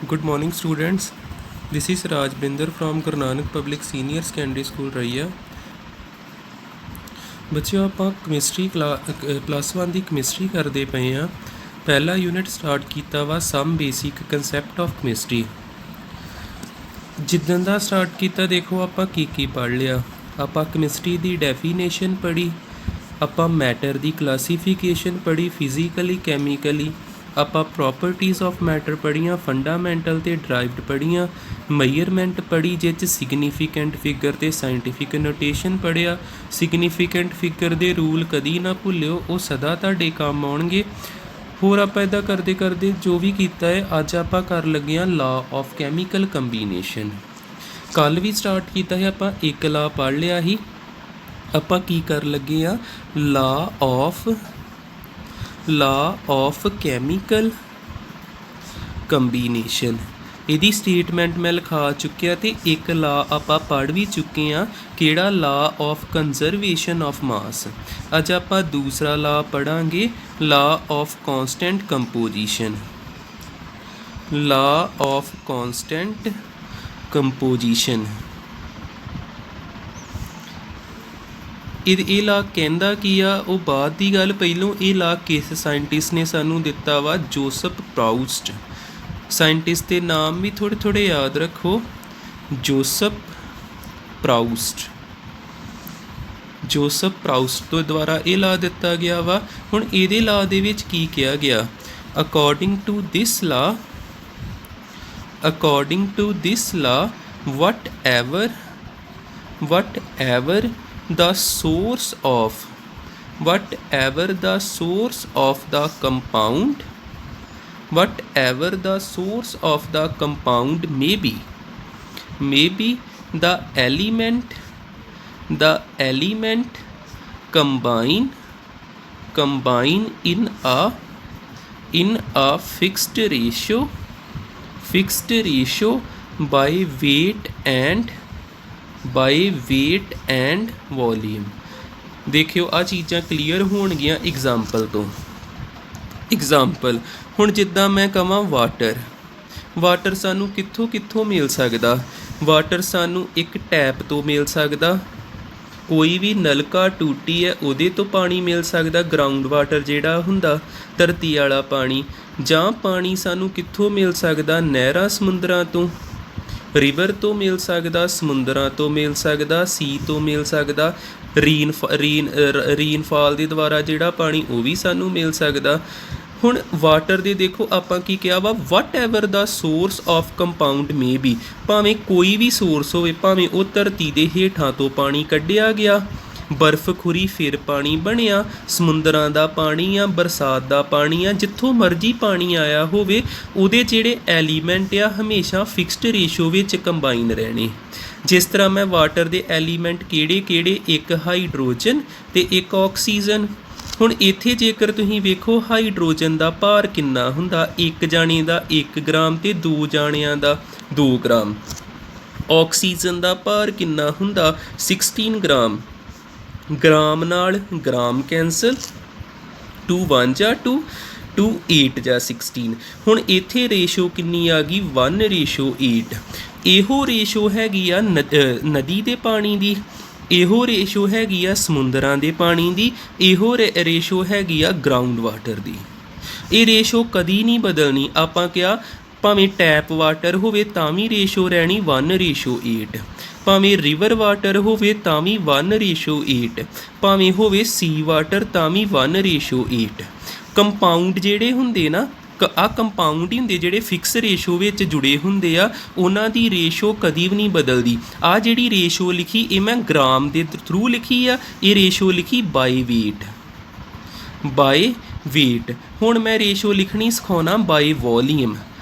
Good morning, students. This is Rajbinder from Guru Nanak Public Senior Secondary School, Raiya. ਬੱਚਿਓ ਆਪਾਂ chemistry plus 1 ਦੀ chemistry ਕਰਦੇ ਪਏ ਹਾਂ। ਪਹਿਲਾ ਯੂਨਿਟ ਸਟਾਰਟ ਕੀਤਾ ਵਾ ਸਮ ਬੇਸਿਕ ਕਨਸੈਪਟ ਆਫ ਕੈਮਿਸਟਰੀ। ਜਿੱਦਣ ਦਾ ਸਟਾਰਟ ਕੀਤਾ ਦੇਖੋ ਆਪਾਂ ਕੀ ਪੜ੍ਹ ਲਿਆ। ਆਪਾਂ ਕੈਮਿਸਟਰੀ ਦੀ ਡੈਫੀਨੇਸ਼ਨ ਪੜ੍ਹੀ, ਆਪਾਂ ਮੈਟਰ ਦੀ ਕਲਾਸੀਫਿਕੇਸ਼ਨ ਪੜ੍ਹੀ ਫਿਜ਼ੀਕਲੀ ਕੈਮੀਕਲੀ, ਆਪਾਂ ਪ੍ਰੋਪਰਟੀਜ਼ ਆਫ ਮੈਟਰ ਪੜ੍ਹੀਆਂ, ਫੰਡਾਮੈਂਟਲ ਅਤੇ ਡਰਾਈਵਡ ਪੜ੍ਹੀਆਂ, ਮਈਅਰਮੈਂਟ ਪੜ੍ਹੀ ਜਿਸ 'ਚ ਸਿਗਨੀਫੀਕੈਂਟ ਫਿਗਰ ਅਤੇ ਸਾਇੰਟੀਫਿਕ ਨੋਟੇਸ਼ਨ ਪੜ੍ਹਿਆ। ਸਿਗਨੀਫੀਕੈਂਟ ਫਿਗਰ ਦੇ ਰੂਲ ਕਦੀ ਨਾ ਭੁੱਲਿਓ, ਉਹ ਸਦਾ ਤੁਹਾਡੇ ਕੰਮ ਆਉਣਗੇ। ਹੋਰ ਆਪਾਂ ਇੱਦਾਂ ਕਰਦੇ ਕਰਦੇ ਜੋ ਵੀ ਕੀਤਾ ਹੈ ਅੱਜ ਆਪਾਂ ਕਰ ਲੱਗੇ ਹਾਂ ਲਾ ਆਫ ਕੈਮੀਕਲ ਕੰਬੀਨੇਸ਼ਨ। ਕੱਲ੍ਹ ਵੀ ਸਟਾਰਟ ਕੀਤਾ ਹੈ ਆਪਾਂ ਇੱਕ ਲਾ ਪੜ੍ਹ ਲਿਆ ਸੀ। ਆਪਾਂ ਕੀ ਕਰ ਲੱਗੇ ਹਾਂ ਲਾ ਆਫ ਕੈਮੀਕਲ ਕੰਬੀਨੇਸ਼ਨ। ਇਹਦੀ ਸਟੇਟਮੈਂਟ ਮੈਂ ਲਿਖਾ ਚੁੱਕਿਆ ਅਤੇ ਇੱਕ ਲਾ ਆਪਾਂ ਪੜ੍ਹ ਵੀ ਚੁੱਕੇ ਹਾਂ, ਕਿਹੜਾ ਲਾ ਆਫ ਕੰਜ਼ਰਵੇਸ਼ਨ ਆਫ ਮਾਸ। ਅੱਜ ਆਪਾਂ ਦੂਸਰਾ ਲਾ ਪੜ੍ਹਾਂਗੇ law of constant composition. Law of constant composition ਇਹ ਲਾ ਕਹਿੰਦਾ ਕੀ ਆ ਉਹ ਬਾਅਦ ਦੀ ਗੱਲ। ਪਹਿਲੋਂ ਇਹ ਲਾ ਕਿਸ ਸਾਇੰਟਿਸਟ ਨੇ ਸਾਨੂੰ ਦਿੱਤਾ ਵਾ? ਜੋਸਫ ਪ੍ਰਾਉਸਟ। ਸਾਇੰਟਿਸਟ ਦੇ ਨਾਮ ਵੀ ਥੋੜ੍ਹੇ ਯਾਦ ਰੱਖੋ। ਜੋਸਫ ਪ੍ਰਾਉਸਟ ਤੋਂ ਦੁਆਰਾ ਇਹ ਲਾ ਦਿੱਤਾ ਗਿਆ ਵਾ। ਹੁਣ ਇਹਦੇ ਲਾ ਦੇ ਵਿੱਚ ਕੀ ਕਿਹਾ ਗਿਆ? ਅਕੋਰਡਿੰਗ ਟੂ ਦਿਸ ਲਾ whatever the source of the compound may be the element combine in a fixed ratio by weight and volume. ਦੇਖਿਓ ਆਹ ਚੀਜ਼ਾਂ ਕਲੀਅਰ ਹੋਣਗੀਆਂ ਐਗਜ਼ਾਮਪਲ ਤੋਂ। ਐਗਜ਼ਾਮਪਲ ਹੁਣ ਜਿੱਦਾਂ ਮੈਂ ਕਹਾਂ ਵਾਟਰ ਸਾਨੂੰ ਕਿੱਥੋਂ ਮਿਲ ਸਕਦਾ? ਵਾਟਰ ਸਾਨੂੰ ਇੱਕ ਟੈਪ ਤੋਂ ਮਿਲ ਸਕਦਾ, ਕੋਈ ਵੀ ਨਲਕਾ ਟੂਟੀ ਹੈ ਉਹਦੇ ਤੋਂ ਪਾਣੀ ਮਿਲ ਸਕਦਾ, ਗਰਾਊਂਡ ਵਾਟਰ ਜਿਹੜਾ ਹੁੰਦਾ ਧਰਤੀ ਵਾਲਾ ਪਾਣੀ। ਜਾਂ ਪਾਣੀ ਸਾਨੂੰ ਕਿੱਥੋਂ ਮਿਲ ਸਕਦਾ? ਨਹਿਰਾਂ ਸਮੁੰਦਰਾਂ ਤੋਂ, ਰਿਵਰ ਤੋਂ ਮਿਲ ਸਕਦਾ, ਸਮੁੰਦਰਾਂ ਤੋਂ ਮਿਲ ਸਕਦਾ, ਸੀ ਤੋਂ ਮਿਲ ਸਕਦਾ, ਰੀਨਫਾਲ ਦੇ ਦੁਆਰਾ ਜਿਹੜਾ ਪਾਣੀ ਉਹ ਵੀ ਸਾਨੂੰ ਮਿਲ ਸਕਦਾ। ਹੁਣ ਵਾਟਰ ਦੇ ਦੇਖੋ ਆਪਾਂ ਕੀ ਕਿਹਾ ਵਾ? Whatever the source of compound may be, ਭਾਵੇਂ ਕੋਈ ਵੀ ਸੋਰਸ ਹੋਵੇ, ਭਾਵੇਂ ਉਹ ਧਰਤੀ ਦੇ ਹੇਠਾਂ ਤੋਂ ਪਾਣੀ ਕੱਢਿਆ ਗਿਆ, ਬਰਫ਼ ਖੁਰੀ ਫਿਰ ਪਾਣੀ ਬਣਿਆ, ਸਮੁੰਦਰਾਂ ਦਾ ਪਾਣੀ ਆ, ਬਰਸਾਤ ਦਾ ਪਾਣੀ ਆ, ਜਿੱਥੋਂ ਮਰਜ਼ੀ ਪਾਣੀ ਆਇਆ ਹੋਵੇ, ਉਹਦੇ ਜਿਹੜੇ ਐਲੀਮੈਂਟ ਆ ਹਮੇਸ਼ਾ ਫਿਕਸਡ ਰੇਸ਼ੋ ਵਿੱਚ ਕੰਬਾਈਨ ਰਹਿਣੇ। ਜਿਸ ਤਰ੍ਹਾਂ ਮੈਂ ਵਾਟਰ ਦੇ ਐਲੀਮੈਂਟ ਕਿਹੜੇ? ਇੱਕ ਹਾਈਡਰੋਜਨ ਅਤੇ ਇੱਕ ਆਕਸੀਜਨ। ਹੁਣ ਇੱਥੇ ਜੇਕਰ ਤੁਸੀਂ ਵੇਖੋ ਹਾਈਡਰੋਜਨ ਦਾ ਭਾਰ ਕਿੰਨਾ ਹੁੰਦਾ? ਇੱਕ ਜਾਣੇ ਦਾ 1 ਗ੍ਰਾਮ ਅਤੇ 2 ਜਾਣਿਆਂ ਦਾ 2 ਗ੍ਰਾਮ। ਆਕਸੀਜਨ ਦਾ ਭਾਰ ਕਿੰਨਾ ਹੁੰਦਾ? 16 ਗ੍ਰਾਮ। ਗ੍ਰਾਮ ਨਾਲ ਗ੍ਰਾਮ ਕੈਂਸਲ, 2 1 ਜਾਂ 2 2 8 ਜਾਂ 16। ਹੁਣ ਇੱਥੇ ਰੇਸ਼ੋ ਕਿੰਨੀ ਆ ਗਈ? 1:8। ਇਹੋ ਰੇਸ਼ੋ ਹੈਗੀ ਆ ਨਦੀ ਦੇ ਪਾਣੀ ਦੀ, ਇਹੋ ਰੇਸ਼ੋ ਹੈਗੀ ਆ ਸਮੁੰਦਰਾਂ ਦੇ ਪਾਣੀ ਦੀ, ਇਹੋ ਰੇਸ਼ੋ ਹੈਗੀ ਆ ਗਰਾਊਂਡ ਵਾਟਰ ਦੀ। ਇਹ ਰੇਸ਼ੋ ਕਦੀ ਨਹੀਂ ਬਦਲਣੀ। ਆਪਾਂ ਕਿਹਾ ਭਾਵੇਂ ਟੈਪ ਵਾਟਰ ਹੋਵੇ ਤਾਂ ਵੀ ਰੇਸ਼ੋ ਰਹਿਣੀ 1:8, ਭਾਵੇਂ ਰਿਵਰ ਵਾਟਰ ਹੋਵੇ ਤਾਂ ਵੀ 1:8, ਭਾਵੇਂ ਹੋਵੇ ਸੀ ਵਾਟਰ ਤਾਂ ਵੀ 1:8। ਕੰਪਾਊਂਡ ਜਿਹੜੇ ਹੁੰਦੇ ਨਾ, ਆਹ ਕੰਪਾਊਂਡ ਹੀ ਹੁੰਦੇ ਜਿਹੜੇ ਫਿਕਸ ਰੇਸ਼ੋ ਵਿੱਚ ਜੁੜੇ ਹੁੰਦੇ ਆ, ਉਹਨਾਂ ਦੀ ਰੇਸ਼ੋ ਕਦੀ ਵੀ ਨਹੀਂ ਬਦਲਦੀ। ਆਹ ਜਿਹੜੀ ਰੇਸ਼ੋ ਲਿਖੀ ਇਹ ਮੈਂ ਗ੍ਰਾਮ ਦੇ ਥਰੂ ਲਿਖੀ ਆ, ਇਹ ਰੇਸ਼ੋ ਲਿਖੀ ਬਾਈ ਵੇਟ। ਹੁਣ ਮੈਂ ਰੇਸ਼ੋ ਲਿਖਣੀ ਸਿਖਾਉਣਾ ਬਾਈ ਵੋਲੀਅਮ।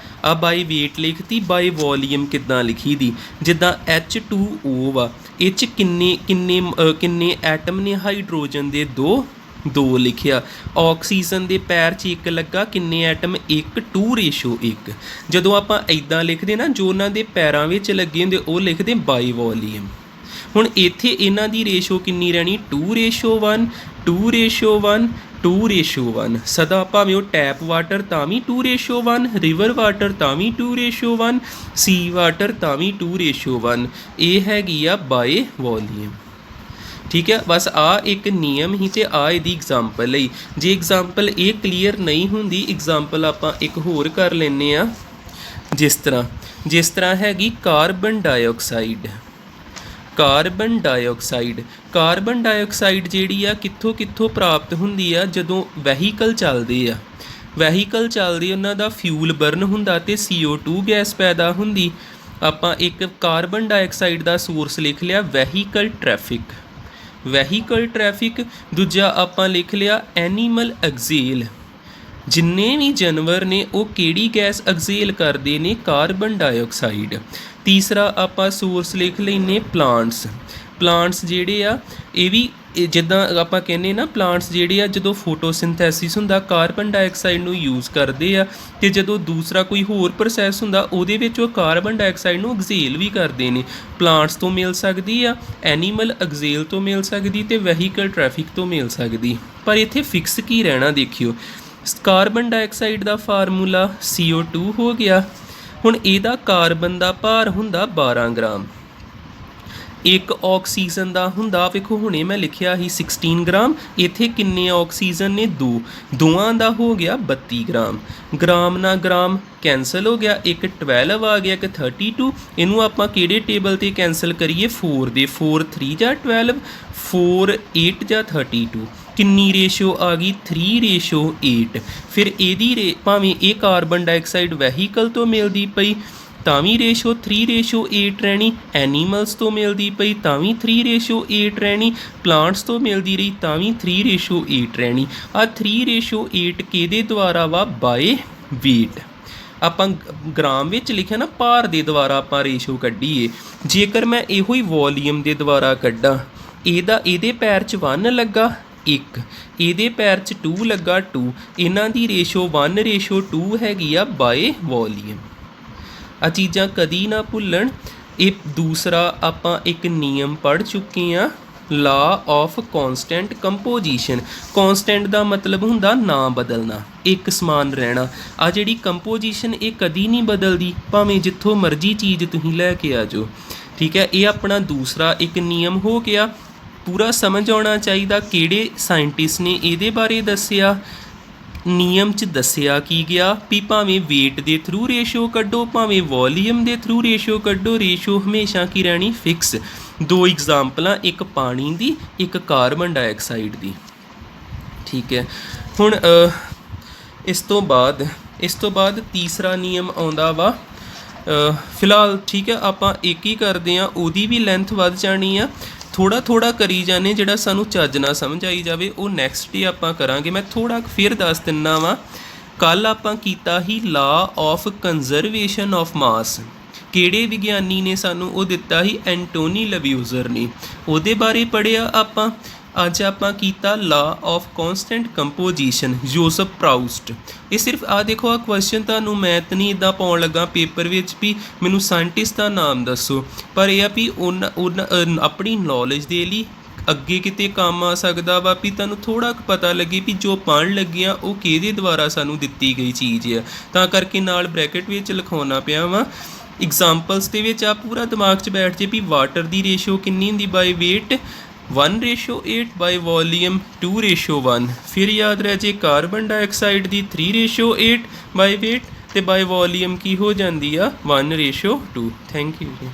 ਆ ਬਾਈ ਵੇਟ ਲਿਖਤੀ, ਬਾਈ ਵੋਲੀਅਮ ਕਿੱਦਾਂ ਲਿਖੀ ਦੀ? ਜਿੱਦਾਂ H2O ਵਾ, ਇਹ 'ਚ ਕਿੰਨੇ ਐਟਮ ਨੇ? ਹਾਈਡਰੋਜਨ ਦੇ 2 ਲਿਖਿਆ। ਆਕਸੀਜਨ ਦੇ ਪੈਰ 'ਚ 1 ਲੱਗਾ, ਕਿੰਨੇ ਐਟਮ? 1 2:1। ਜਦੋਂ ਆਪਾਂ ਇੱਦਾਂ ਲਿਖਦੇ ਨਾ, ਜੋ ਉਹਨਾਂ ਦੇ ਪੈਰਾਂ ਵਿੱਚ ਲੱਗੇ ਹੁੰਦੇ ਉਹ ਲਿਖਦੇ ਬਾਈ ਵੋਲੀਅਮ। ਹੁਣ ਇੱਥੇ ਇਹਨਾਂ ਦੀ ਰੇਸ਼ੋ ਕਿੰਨੀ ਰਹਿਣੀ? 2:1 2:1 2:1 ਸਦਾ, ਭਾਵੇਂ ਉਹ ਟੈਪ ਵਾਟਰ ਤਾਂ ਵੀ 2:1, ਰਿਵਰ ਵਾਟਰ ਤਾਂ ਵੀ 2:1, ਸੀ ਵਾਟਰ ਤਾਂ ਵੀ 2:1। ਇਹ ਹੈਗੀ ਆ ਬਾਏ ਵੋਲੀਅਮ। ਠੀਕ ਹੈ, ਬਸ ਆ ਇੱਕ ਨਿਯਮ ਹੀ ਤੇ ਆ ਇਹਦੀ ਐਗਜ਼ਾਮਪਲ ਲਈ। ਜੇ ਐਗਜ਼ਾਮਪਲ ਇਹ ਕਲੀਅਰ ਨਹੀਂ ਹੁੰਦੀ, ਐਗਜ਼ਾਮਪਲ ਆਪਾਂ ਇੱਕ ਹੋਰ ਕਰ ਲੈਂਦੇ ਆ। ਜਿਸ ਤਰ੍ਹਾਂ ਹੈਗੀ ਕਾਰਬਨ ਡਾਈਆਕਸਾਈਡ। ਕਾਰਬਨ ਡਾਈਆਕਸਾਈਡ ਜਿਹੜੀ ਆ ਕਿੱਥੋਂ ਪ੍ਰਾਪਤ ਹੁੰਦੀ ਆ? ਜਦੋਂ ਵਹੀਕਲ ਚੱਲਦੇ ਉਹਨਾਂ ਦਾ ਫਿਊਲ ਬਰਨ ਹੁੰਦਾ ਤੇ CO2 ਗੈਸ ਪੈਦਾ ਹੁੰਦੀ। ਆਪਾਂ ਇੱਕ ਕਾਰਬਨ ਡਾਈਆਕਸਾਈਡ ਦਾ ਸੋਰਸ ਲਿਖ ਲਿਆ ਵਹੀਕਲ ਟ੍ਰੈਫਿਕ। ਦੂਜਾ ਆਪਾਂ ਲਿਖ ਲਿਆ ਐਨੀਮਲ ਐਗਜ਼ੇਲ। ਜਿੰਨੇ ਵੀ ਜਾਨਵਰ ਨੇ ਉਹ ਕਿਹੜੀ ਗੈਸ ਐਗਜ਼ੇਲ ਕਰਦੇ ਨੇ? Carbon dioxide. ਤੀਸਰਾ ਆਪਾਂ ਸੋਰਸ ਲਿਖ ਲੈਂਦੇ ਪਲਾਂਟਸ ਜਿਹੜੇ ਆ, ਇਹ ਵੀ ਜਿੱਦਾਂ ਆਪਾਂ ਕਹਿੰਦੇ ਨਾ, ਪਲਾਂਟਸ ਜਿਹੜੇ ਆ ਜਦੋਂ ਫੋਟੋਸਿੰਥੈਸਿਸ ਹੁੰਦਾ ਕਾਰਬਨ ਡਾਈਆਕਸਾਈਡ ਨੂੰ ਯੂਜ਼ ਕਰਦੇ ਆ, ਅਤੇ ਜਦੋਂ ਦੂਸਰਾ ਕੋਈ ਹੋਰ ਪ੍ਰੋਸੈਸ ਹੁੰਦਾ ਉਹਦੇ ਵਿੱਚ ਉਹ ਕਾਰਬਨ ਡਾਈਆਕਸਾਈਡ ਨੂੰ ਐਗਜ਼ੇਲ ਵੀ ਕਰਦੇ ਨੇ। ਪਲਾਂਟਸ ਤੋਂ ਮਿਲ ਸਕਦੀ ਆ, ਐਨੀਮਲ ਐਗਜ਼ੇਲ ਤੋਂ ਮਿਲ ਸਕਦੀ, ਅਤੇ ਵਹੀਕਲ ਟ੍ਰੈਫਿਕ ਤੋਂ ਮਿਲ ਸਕਦੀ। ਪਰ ਇੱਥੇ ਫਿਕਸ ਕੀ ਰਹਿਣਾ ਦੇਖਿਓ, ਕਾਰਬਨ ਡਾਈਆਕਸਾਈਡ ਦਾ ਫਾਰਮੂਲਾ CO2 ਹੋ ਗਿਆ। ਹੁਣ ਇਹਦਾ ਕਾਰਬਨ ਦਾ ਭਾਰ ਹੁੰਦਾ 12 ਗ੍ਰਾਮ। ਇੱਕ ਆਕਸੀਜਨ ਦਾ ਹੁੰਦਾ, ਵੇਖੋ ਹੁਣੇ ਮੈਂ ਲਿਖਿਆ ਸੀ 16 ਗ੍ਰਾਮ, ਇੱਥੇ ਕਿੰਨੇ ਆਕਸੀਜਨ ਨੇ? 2। ਦੋਵਾਂ ਦਾ ਹੋ ਗਿਆ 32 ਗ੍ਰਾਮ। ਗ੍ਰਾਮ ਨਾਲ ਗ੍ਰਾਮ ਕੈਂਸਲ ਹੋ ਗਿਆ, ਇੱਕ 12 ਆ ਗਿਆ, ਇੱਕ 32। ਇਹਨੂੰ ਆਪਾਂ ਕਿਹੜੇ ਟੇਬਲ 'ਤੇ ਕੈਂਸਲ ਕਰੀਏ? 4 ਦੇ। 4 3 ਜਾਂ 12, 4 8 ਜਾਂ 32। ਕਿੰਨੀ ਰੇਸ਼ੋ ਆ ਗਈ? 3:8। ਫਿਰ ਇਹਦੀ ਭਾਵੇਂ ਇਹ ਕਾਰਬਨ ਡਾਈਆਕਸਾਈਡ ਵਹੀਕਲ ਤੋਂ ਮਿਲਦੀ ਪਈ ਤਾਂ ਵੀ ਰੇਸ਼ੋ 3:8 ਰਹਿਣੀ, ਐਨੀਮਲਸ ਤੋਂ ਮਿਲਦੀ ਪਈ ਤਾਂ ਵੀ 3:8 ਰਹਿਣੀ, ਪਲਾਂਟਸ ਤੋਂ ਮਿਲਦੀ ਰਹੀ ਤਾਂ ਵੀ 3:8 ਰਹਿਣੀ। ਆ 3:8 ਕਿਹਦੇ ਦੁਆਰਾ ਵਾ? Bye wait. ਆਪਾਂ ਗ੍ਰਾਮ ਵਿੱਚ ਲਿਖਿਆ ਨਾ, ਭਾਰ ਦੇ ਦੁਆਰਾ ਆਪਾਂ ਰੇਸ਼ੋ ਕੱਢੀਏ। ਜੇਕਰ ਮੈਂ ਇਹੋ ਹੀ ਵੋਲੀਅਮ ਦੇ ਦੁਆਰਾ ਕੱਢਾਂ, ਇਹਦੇ ਪੈਰ 'ਚ 1 ਲੱਗਾ 1, ਇਹਦੇ ਪੈਰ 'ਚ 2 ਲੱਗਾ 2, ਇਹਨਾਂ ਦੀ ਰੇਸ਼ੋ 1:2 ਹੈਗੀ ਆ ਬਾਏ ਵੋਲੀਅਮ। ਆ ਚੀਜ਼ਾਂ ਕਦੀ ਨਾ ਭੁੱਲਣ। ਇਹ ਦੂਸਰਾ ਆਪਾਂ ਇੱਕ ਨਿਯਮ ਪੜ੍ਹ ਚੁੱਕੇ ਹਾਂ, ਲਾ ਆਫ ਕੌਂਸਟੈਂਟ ਕੰਪੋਜੀਸ਼ਨ। ਕੌਂਸਟੈਂਟ ਦਾ ਮਤਲਬ ਹੁੰਦਾ ਨਾ ਬਦਲਣਾ, ਇੱਕ ਸਮਾਨ ਰਹਿਣਾ। ਆ ਜਿਹੜੀ ਕੰਪੋਜੀਸ਼ਨ ਇਹ ਕਦੀ ਨਹੀਂ ਬਦਲਦੀ, ਭਾਵੇਂ ਜਿੱਥੋਂ ਮਰਜ਼ੀ ਚੀਜ਼ ਤੁਸੀਂ ਲੈ ਕੇ ਆ ਜਾਓ। ਠੀਕ ਹੈ, ਇਹ ਆਪਣਾ ਦੂਸਰਾ ਇੱਕ ਨਿਯਮ ਹੋ ਗਿਆ। ਪੂਰਾ ਸਮਝ ਆਉਣਾ ਚਾਹੀਦਾ ਕਿਹੜੇ ਸਾਇੰਟਿਸਟ ਨੇ ਇਹਦੇ ਬਾਰੇ ਦੱਸਿਆ। ਨਿਯਮ 'ਚ ਦੱਸਿਆ ਕੀ ਗਿਆ ਵੀ ਭਾਵੇਂ ਵੇਟ ਦੇ ਥਰੂ ਰੇਸ਼ੋ ਕੱਢੋ, ਭਾਵੇਂ ਵੋਲੀਅਮ ਦੇ ਥਰੂ ਰੇਸ਼ੋ ਕੱਢੋ, ਰੇਸ਼ੋ ਹਮੇਸ਼ਾ ਕੀ ਰਹਿਣੀ? ਫਿਕਸ। 2 ਐਗਜ਼ਾਮਪਲਾਂ, ਇੱਕ ਪਾਣੀ ਦੀ, ਇੱਕ ਕਾਰਬਨ ਡਾਈਆਕਸਾਈਡ ਦੀ। ਠੀਕ ਹੈ, ਹੁਣ ਇਸ ਤੋਂ ਬਾਅਦ ਤੀਸਰਾ ਨਿਯਮ ਆਉਂਦਾ ਵਾ। ਫਿਲਹਾਲ ਠੀਕ ਹੈ, ਆਪਾਂ ਇੱਕ ਹੀ ਕਰਦੇ ਹਾਂ, ਉਹਦੀ ਵੀ ਲੈਂਥ ਵੱਧ ਜਾਣੀ ਆ। ਥੋੜ੍ਹਾ ਕਰੀ ਜਾਂਦੇ, ਜਿਹੜਾ ਸਾਨੂੰ ਚੱਜ ਨਾਲ ਸਮਝ ਆਈ ਜਾਵੇ ਉਹ ਨੈਕਸਟ ਡੇ ਆਪਾਂ ਕਰਾਂਗੇ। ਮੈਂ ਥੋੜ੍ਹਾ ਫਿਰ ਦੱਸ ਦਿੰਦਾ ਵਾਂ। ਕੱਲ੍ਹ ਆਪਾਂ ਕੀਤਾ ਹੀ ਲਾ ਆਫ ਕੰਜ਼ਰਵੇਸ਼ਨ ਆਫ ਮਾਸ। ਕਿਹੜੇ ਵਿਗਿਆਨੀ ਨੇ ਸਾਨੂੰ ਉਹ ਦਿੱਤਾ ਸੀ? ਐਂਟੋਨੀ ਲਵਿਊਜ਼ਰ ਨੇ। ਉਹਦੇ ਬਾਰੇ ਪੜ੍ਹਿਆ ਆਪਾਂ। ਅੱਜ ਆਪਾਂ ਕੀਤਾ ਲਾ ਆਫ ਕੌਂਸਟੈਂਟ ਕੰਪੋਜੀਸ਼ਨ, ਜੋਸਫ ਪ੍ਰਾਊਸਟ। ਇਹ ਸਿਰਫ ਆ ਦੇਖੋ, ਆ ਕੁਐਸਚਨ ਤੁਹਾਨੂੰ ਮੈਂ ਤਾਂ ਨਹੀਂ ਇੱਦਾਂ ਪਾਉਣ ਲੱਗਾ ਪੇਪਰ ਵਿੱਚ ਵੀ ਮੈਨੂੰ ਸਾਇੰਟਿਸਟ ਦਾ ਨਾਮ ਦੱਸੋ, ਪਰ ਇਹ ਆ ਵੀ ਆਪਣੀ ਨੌਲੇਜ ਦੇ ਲਈ ਅੱਗੇ ਕਿਤੇ ਕੰਮ ਆ ਸਕਦਾ ਵਾ, ਵੀ ਤੁਹਾਨੂੰ ਥੋੜ੍ਹਾ ਕੁ ਪਤਾ ਲੱਗੇ ਵੀ ਜੋ ਪੜ੍ਹਨ ਲੱਗੇ ਆ ਉਹ ਕਿਹਦੇ ਦੁਆਰਾ ਸਾਨੂੰ ਦਿੱਤੀ ਗਈ ਚੀਜ਼ ਆ। ਤਾਂ ਕਰਕੇ ਨਾਲ ਬ੍ਰੈਕਟ ਵਿੱਚ ਲਿਖਾਉਣਾ ਪਿਆ ਵਾ। ਐਗਜ਼ਾਮਪਲਸ ਦੇ ਵਿੱਚ ਆ ਪੂਰਾ ਦਿਮਾਗ 'ਚ ਬੈਠ ਜੇ ਵੀ ਵਾਟਰ ਦੀ ਰੇਸ਼ੋ ਕਿੰਨੀ ਹੁੰਦੀ ਬਾਈ ਵੇਟ? 1:8 ਬਾਈ ਵੋਲੀਅਮ 2:1। ਫਿਰ ਯਾਦ ਰਹਿ ਜੇ ਕਾਰਬਨ ਡਾਈਆਕਸਾਈਡ ਦੀ 3:8 ਬਾਈ ਵੇਟ, ਅਤੇ ਬਾਈ ਵੋਲੀਅਮ ਕੀ ਹੋ ਜਾਂਦੀ ਆ? 1:2। ਥੈਂਕ ਯੂ ਜੀ।